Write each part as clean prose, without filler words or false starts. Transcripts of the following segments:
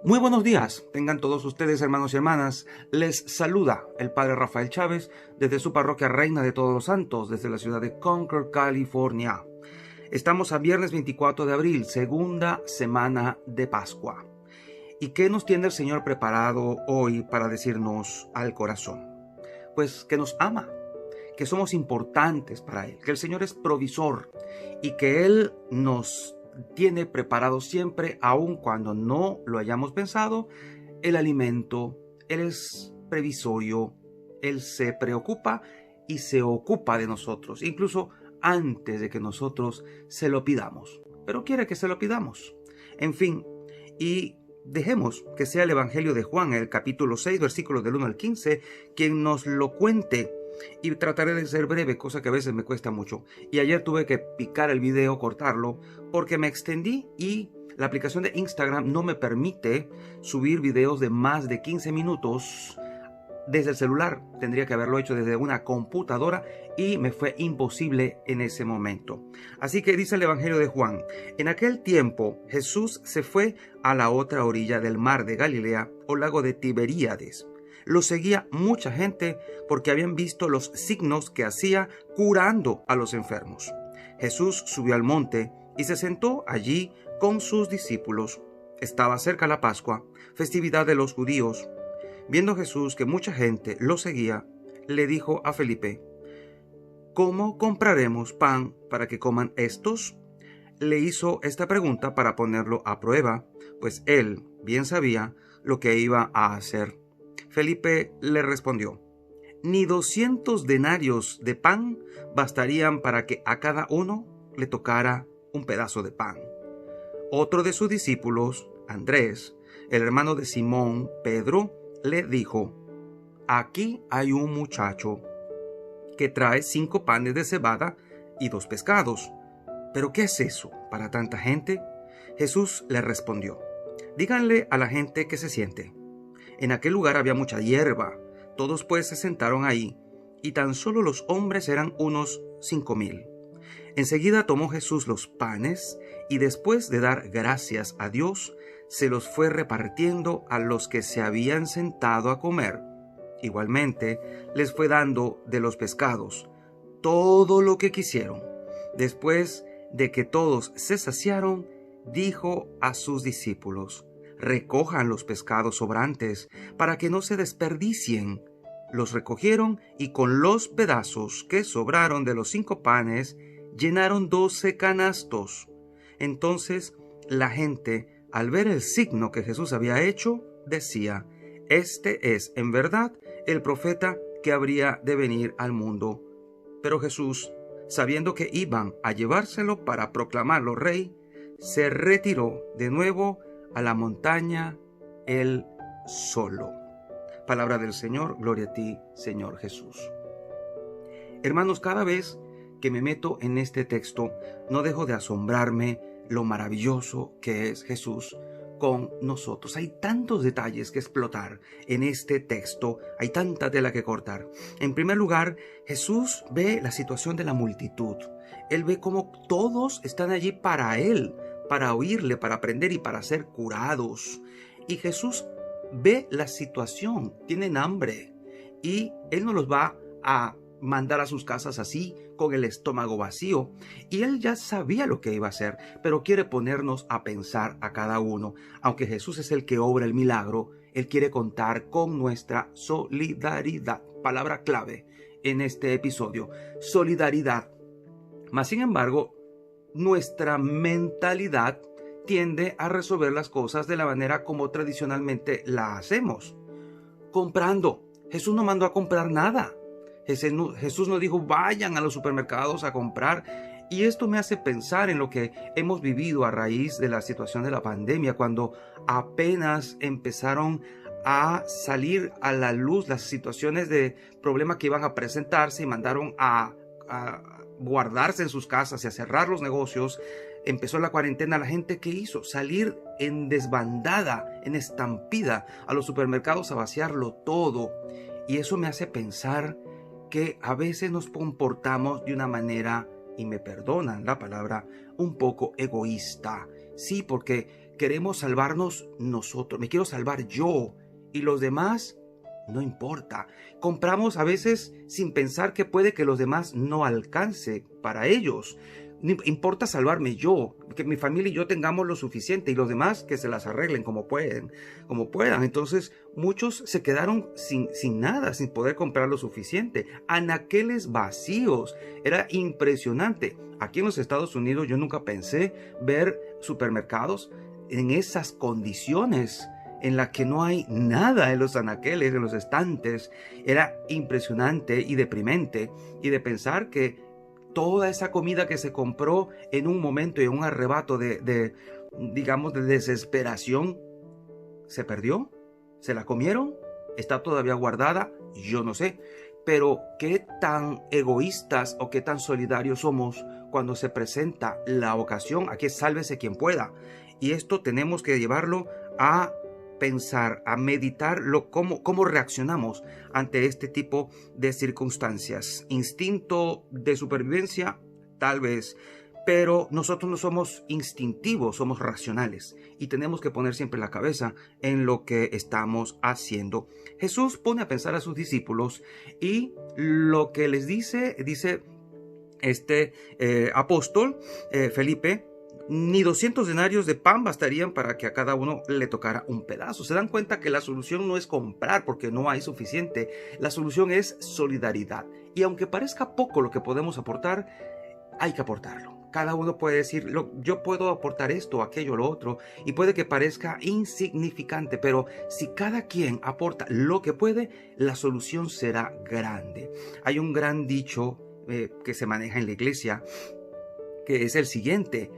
Muy buenos días, tengan todos ustedes, hermanos y hermanas. Les saluda el Padre Rafael Chávez desde su parroquia Reina de Todos los Santos, desde la ciudad de Concord, California. Estamos a viernes 24 de abril, segunda semana de Pascua. ¿Y qué nos tiene el Señor preparado hoy para decirnos al corazón? Pues que nos ama, que somos importantes para Él, que el Señor es provisor y que Él nos tiene preparado siempre, aun cuando no lo hayamos pensado, el alimento. Él es previsorio, Él se preocupa y se ocupa de nosotros, incluso antes de que nosotros se lo pidamos, pero quiere que se lo pidamos. En fin, y dejemos que sea el Evangelio de Juan, el capítulo 6, versículos del 1 al 15, quien nos lo cuente. Y trataré de ser breve, cosa que a veces me cuesta mucho. Y ayer tuve que picar el video, cortarlo, porque me extendí y la aplicación de Instagram no me permite subir videos de más de 15 minutos desde el celular. Tendría que haberlo hecho desde una computadora y me fue imposible en ese momento. Así que dice el Evangelio de Juan: en aquel tiempo Jesús se fue a la otra orilla del mar de Galilea, o lago de Tiberíades. Lo seguía mucha gente porque habían visto los signos que hacía curando a los enfermos. Jesús subió al monte y se sentó allí con sus discípulos. Estaba cerca la Pascua, festividad de los judíos. Viendo Jesús que mucha gente lo seguía, le dijo a Felipe: ¿cómo compraremos pan para que coman estos? Le hizo esta pregunta para ponerlo a prueba, pues él bien sabía lo que iba a hacer. Felipe le respondió: ni 200 denarios de pan bastarían para que a cada uno le tocara un pedazo de pan. Otro de sus discípulos, Andrés, el hermano de Simón, Pedro, le dijo: aquí hay un muchacho que trae 5 panes de cebada y 2 pescados. ¿Pero qué es eso para tanta gente? Jesús le respondió: díganle a la gente que se siente. En aquel lugar había mucha hierba. Todos pues se sentaron ahí, y tan solo los hombres eran unos 5,000. Enseguida tomó Jesús los panes, y después de dar gracias a Dios, se los fue repartiendo a los que se habían sentado a comer. Igualmente les fue dando de los pescados todo lo que quisieron. Después de que todos se saciaron, dijo a sus discípulos: recojan los pescados sobrantes para que no se desperdicien. Los recogieron y con los pedazos que sobraron de los 5 panes llenaron 12 canastos. Entonces la gente, al ver el signo que Jesús había hecho, decía: este es en verdad el profeta que habría de venir al mundo. Pero Jesús, sabiendo que iban a llevárselo para proclamarlo rey, se retiró de nuevo a la montaña él solo. Palabra del Señor, gloria a ti, Señor Jesús. Hermanos, cada vez que me meto en este texto, no dejo de asombrarme lo maravilloso que es Jesús con nosotros. Hay tantos detalles que explotar en este texto, hay tanta tela que cortar. En primer lugar, Jesús ve la situación de la multitud. Él ve cómo todos están allí para Él, para oírle, para aprender y para ser curados. Y Jesús ve la situación, tienen hambre, y Él no los va a mandar a sus casas así, con el estómago vacío. Y Él ya sabía lo que iba a hacer, pero quiere ponernos a pensar a cada uno. Aunque Jesús es el que obra el milagro, Él quiere contar con nuestra solidaridad. Palabra clave en este episodio: solidaridad. Mas, sin embargo, nuestra mentalidad tiende a resolver las cosas de la manera como tradicionalmente la hacemos, comprando. Jesús no mandó a comprar nada. Jesús no dijo: vayan a los supermercados a comprar. Y esto me hace pensar en lo que hemos vivido a raíz de la situación de la pandemia, cuando apenas empezaron a salir a la luz las situaciones de problema que iban a presentarse, y mandaron a guardarse en sus casas y a cerrar los negocios. Empezó la cuarentena. La gente, ¿qué hizo? Salir en desbandada, en estampida a los supermercados a vaciarlo todo. Y eso me hace pensar que a veces nos comportamos de una manera, y me perdonan la palabra, un poco egoísta. Sí, porque queremos salvarnos nosotros. Me quiero salvar yo y los demás no importa. Compramos a veces sin pensar que puede que los demás no alcance para ellos. No importa salvarme yo, que mi familia y yo tengamos lo suficiente y los demás que se las arreglen como pueden, como puedan. Entonces muchos se quedaron sin nada, sin poder comprar lo suficiente. Anaqueles vacíos. Era impresionante. Aquí en los Estados Unidos yo nunca pensé ver supermercados en esas condiciones, en la que no hay nada en los anaqueles, en los estantes. Era impresionante y deprimente. Y de pensar que toda esa comida que se compró en un momento y en un arrebato digamos, de desesperación, se perdió, se la comieron, está todavía guardada, yo no sé. Pero qué tan egoístas o qué tan solidarios somos cuando se presenta la ocasión. Aquí es sálvese quien pueda. Y esto tenemos que llevarlo a pensar, a meditar cómo reaccionamos ante este tipo de circunstancias. Instinto de supervivencia, tal vez, pero nosotros no somos instintivos, somos racionales y tenemos que poner siempre la cabeza en lo que estamos haciendo. Jesús pone a pensar a sus discípulos y lo que les dice este apóstol Felipe: ni 200 denarios de pan bastarían para que a cada uno le tocara un pedazo. Se dan cuenta que la solución no es comprar porque no hay suficiente. La solución es solidaridad. Y aunque parezca poco lo que podemos aportar, hay que aportarlo. Cada uno puede decir, yo puedo aportar esto, aquello, lo otro, y puede que parezca insignificante, pero si cada quien aporta lo que puede, la solución será grande. Hay un gran dicho que se maneja en la iglesia, que es el siguiente: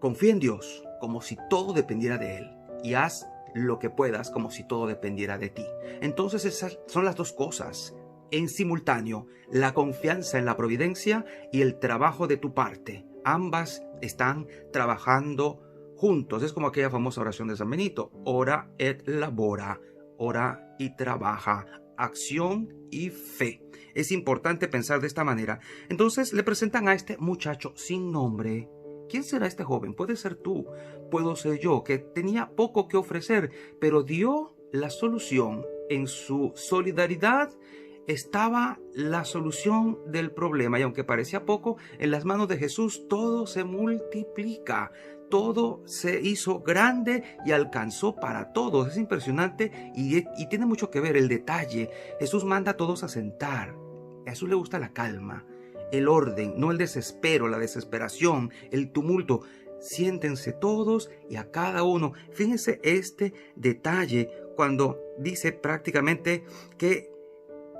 confía en Dios como si todo dependiera de Él y haz lo que puedas como si todo dependiera de ti. Entonces esas son las dos cosas en simultáneo: la confianza en la providencia y el trabajo de tu parte. Ambas están trabajando juntos. Es como aquella famosa oración de San Benito: ora et labora, ora y trabaja, acción y fe. Es importante pensar de esta manera. Entonces le presentan a este muchacho sin nombre. ¿Quién será este joven? Puede ser tú, puedo ser yo, que tenía poco que ofrecer, pero dio la solución. En su solidaridad estaba la solución del problema, y aunque parecía poco, en las manos de Jesús todo se multiplica, todo se hizo grande y alcanzó para todos. Es impresionante y tiene mucho que ver el detalle. Jesús manda a todos a sentar. A Jesús le gusta la calma, el orden, no el desespero, la desesperación, el tumulto. Siéntense todos y a cada uno. Fíjense este detalle cuando dice prácticamente que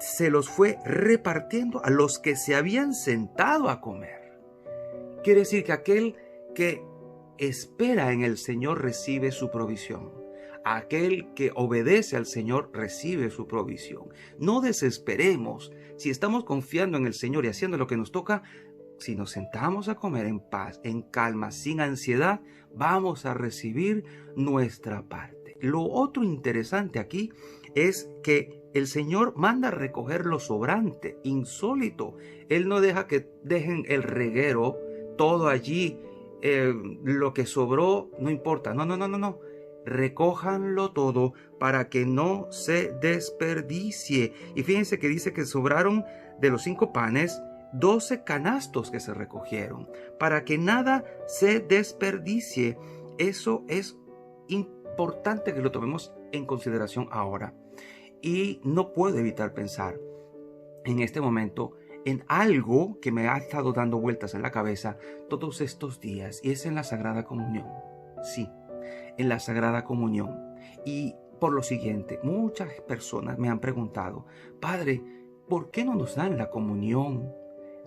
se los fue repartiendo a los que se habían sentado a comer. Quiere decir que aquel que espera en el Señor recibe su provisión. Aquel que obedece al Señor recibe su provisión. No desesperemos. Si estamos confiando en el Señor y haciendo lo que nos toca, si nos sentamos a comer en paz, en calma, sin ansiedad, vamos a recibir nuestra parte. Lo otro interesante aquí es que el Señor manda recoger lo sobrante, insólito. Él no deja que dejen el reguero, todo allí, lo que sobró, no importa. No. Recójanlo todo para que no se desperdicie. Y fíjense que dice que sobraron de los 5 panes 12 canastos que se recogieron, para que nada se desperdicie. Eso es importante que lo tomemos en consideración ahora. Y no puedo evitar pensar en este momento en algo que me ha estado dando vueltas en la cabeza todos estos días, y es en la Sagrada Comunión. Sí, en la Sagrada Comunión. Y por lo siguiente, muchas personas me han preguntado: Padre, ¿por qué no nos dan la comunión?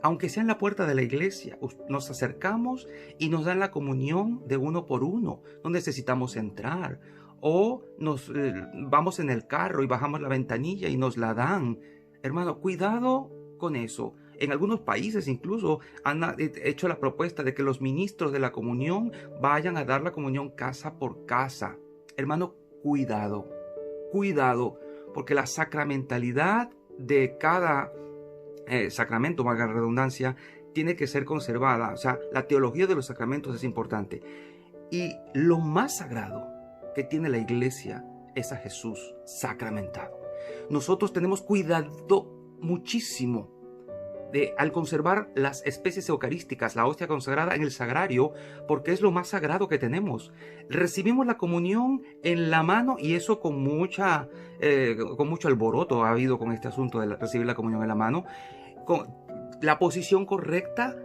Aunque sea en la puerta de la iglesia, nos acercamos y nos dan la comunión de uno por uno. No necesitamos entrar. O nos vamos en el carro y bajamos la ventanilla y nos la dan. Hermano, cuidado con eso. En algunos países incluso han hecho la propuesta de que los ministros de la comunión vayan a dar la comunión casa por casa. Hermano, cuidado, porque la sacramentalidad de cada sacramento, valga la redundancia, tiene que ser conservada. O sea, la teología de los sacramentos es importante. Y lo más sagrado que tiene la iglesia es a Jesús sacramentado. Nosotros tenemos cuidado muchísimo al conservar las especies eucarísticas, la hostia consagrada en el sagrario, porque es lo más sagrado que tenemos. Recibimos la comunión en la mano, y eso con mucho alboroto ha habido con este asunto de recibir la comunión en la mano, con la posición correcta,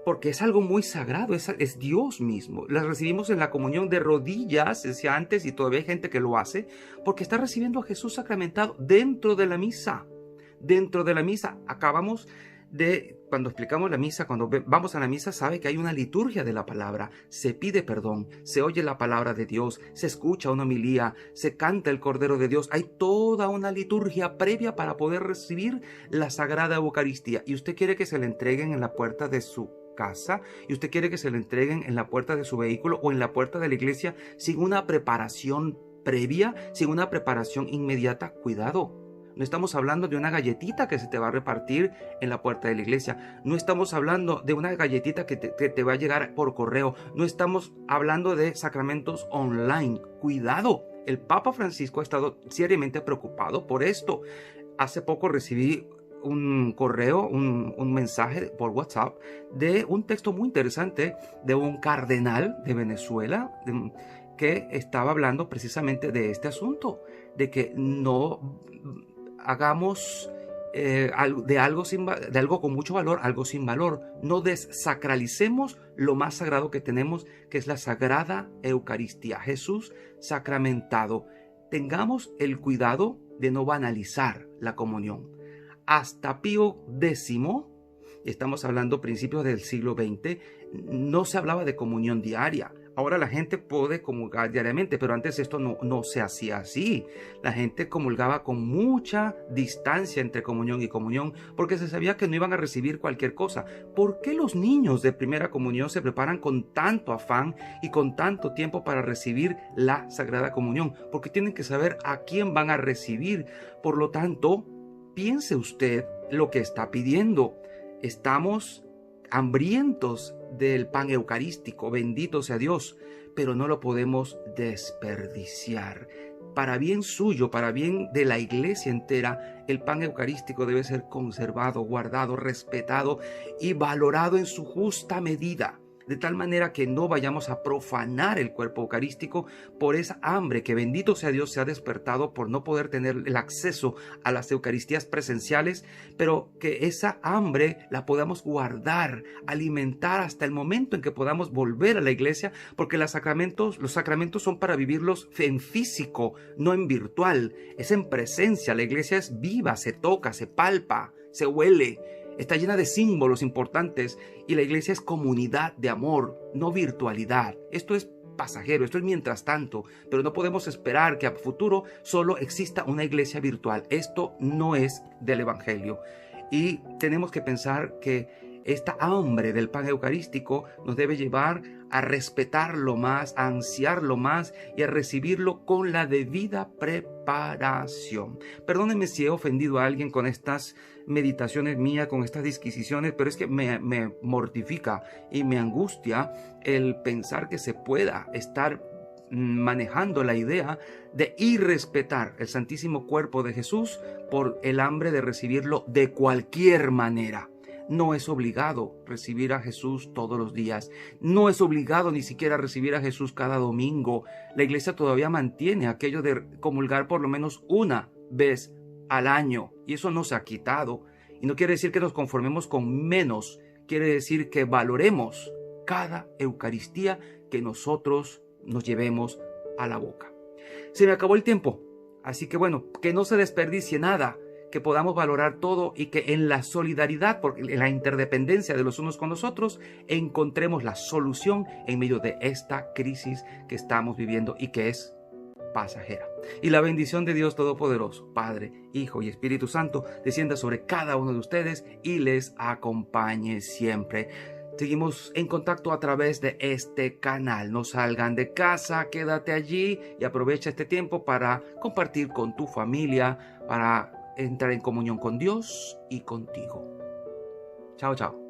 porque es algo muy sagrado, es Dios mismo. Las recibimos en la comunión de rodillas, decía antes, y todavía hay gente que lo hace, porque está recibiendo a Jesús sacramentado dentro de la misa. Dentro de la misa. Acabamos de, cuando explicamos la misa, cuando vamos a la misa, sabe que hay una liturgia de la palabra. Se pide perdón, se oye la palabra de Dios, se escucha una homilía, se canta el Cordero de Dios. Hay toda una liturgia previa para poder recibir la Sagrada Eucaristía. Y usted quiere que se le entreguen en la puerta de su casa, y usted quiere que se le entreguen en la puerta de su vehículo o en la puerta de la iglesia sin una preparación previa, sin una preparación inmediata. Cuidado. No estamos hablando de una galletita que se te va a repartir en la puerta de la iglesia. No estamos hablando de una galletita que te va a llegar por correo. No estamos hablando de sacramentos online. Cuidado. El Papa Francisco ha estado seriamente preocupado por esto. Hace poco recibí un correo, un mensaje por WhatsApp de un texto muy interesante de un cardenal de Venezuela que estaba hablando precisamente de este asunto, de que no hagamos de algo con mucho valor, algo sin valor. No desacralicemos lo más sagrado que tenemos, que es la Sagrada Eucaristía, Jesús sacramentado. Tengamos el cuidado de no banalizar la comunión. Hasta Pío X, estamos hablando principios del siglo XX, no se hablaba de comunión diaria. Ahora la gente puede comulgar diariamente, pero antes esto no se hacía así. La gente comulgaba con mucha distancia entre comunión y comunión, porque se sabía que no iban a recibir cualquier cosa. ¿Por qué los niños de primera comunión se preparan con tanto afán y con tanto tiempo para recibir la Sagrada Comunión? Porque tienen que saber a quién van a recibir. Por lo tanto, piense usted lo que está pidiendo. Estamos hambrientos del pan eucarístico, bendito sea Dios, pero no lo podemos desperdiciar. Para bien suyo, para bien de la iglesia entera, el pan eucarístico debe ser conservado, guardado, respetado y valorado en su justa medida, de tal manera que no vayamos a profanar el cuerpo eucarístico por esa hambre que, bendito sea Dios, se ha despertado por no poder tener el acceso a las Eucaristías presenciales, pero que esa hambre la podamos guardar, alimentar hasta el momento en que podamos volver a la iglesia, porque los sacramentos son para vivirlos en físico, no en virtual. Es en presencia. La iglesia es viva, se toca, se palpa, se huele. Está llena de símbolos importantes, y la iglesia es comunidad de amor, no virtualidad. Esto es pasajero, esto es mientras tanto, pero no podemos esperar que a futuro solo exista una iglesia virtual. Esto no es del Evangelio, y tenemos que pensar que esta hambre del pan eucarístico nos debe llevar a respetarlo más, a ansiarlo más y a recibirlo con la debida preparación. Perdónenme si he ofendido a alguien con estas meditaciones mías, con estas disquisiciones, pero es que me mortifica y me angustia el pensar que se pueda estar manejando la idea de irrespetar el Santísimo Cuerpo de Jesús por el hambre de recibirlo de cualquier manera. No es obligado recibir a Jesús todos los días. No es obligado ni siquiera recibir a Jesús cada domingo. La iglesia todavía mantiene aquello de comulgar por lo menos una vez al año. Y eso no se ha quitado. Y no quiere decir que nos conformemos con menos. Quiere decir que valoremos cada Eucaristía que nosotros nos llevemos a la boca. Se me acabó el tiempo. Así que bueno, que no se desperdicie nada, que podamos valorar todo y que en la solidaridad, porque en la interdependencia de los unos con los otros, encontremos la solución en medio de esta crisis que estamos viviendo y que es pasajera. Y la bendición de Dios Todopoderoso, Padre, Hijo y Espíritu Santo, descienda sobre cada uno de ustedes y les acompañe siempre. Seguimos en contacto a través de este canal. No salgan de casa, quédate allí y aprovecha este tiempo para compartir con tu familia, para entrar en comunión con Dios y contigo. Chao, chao.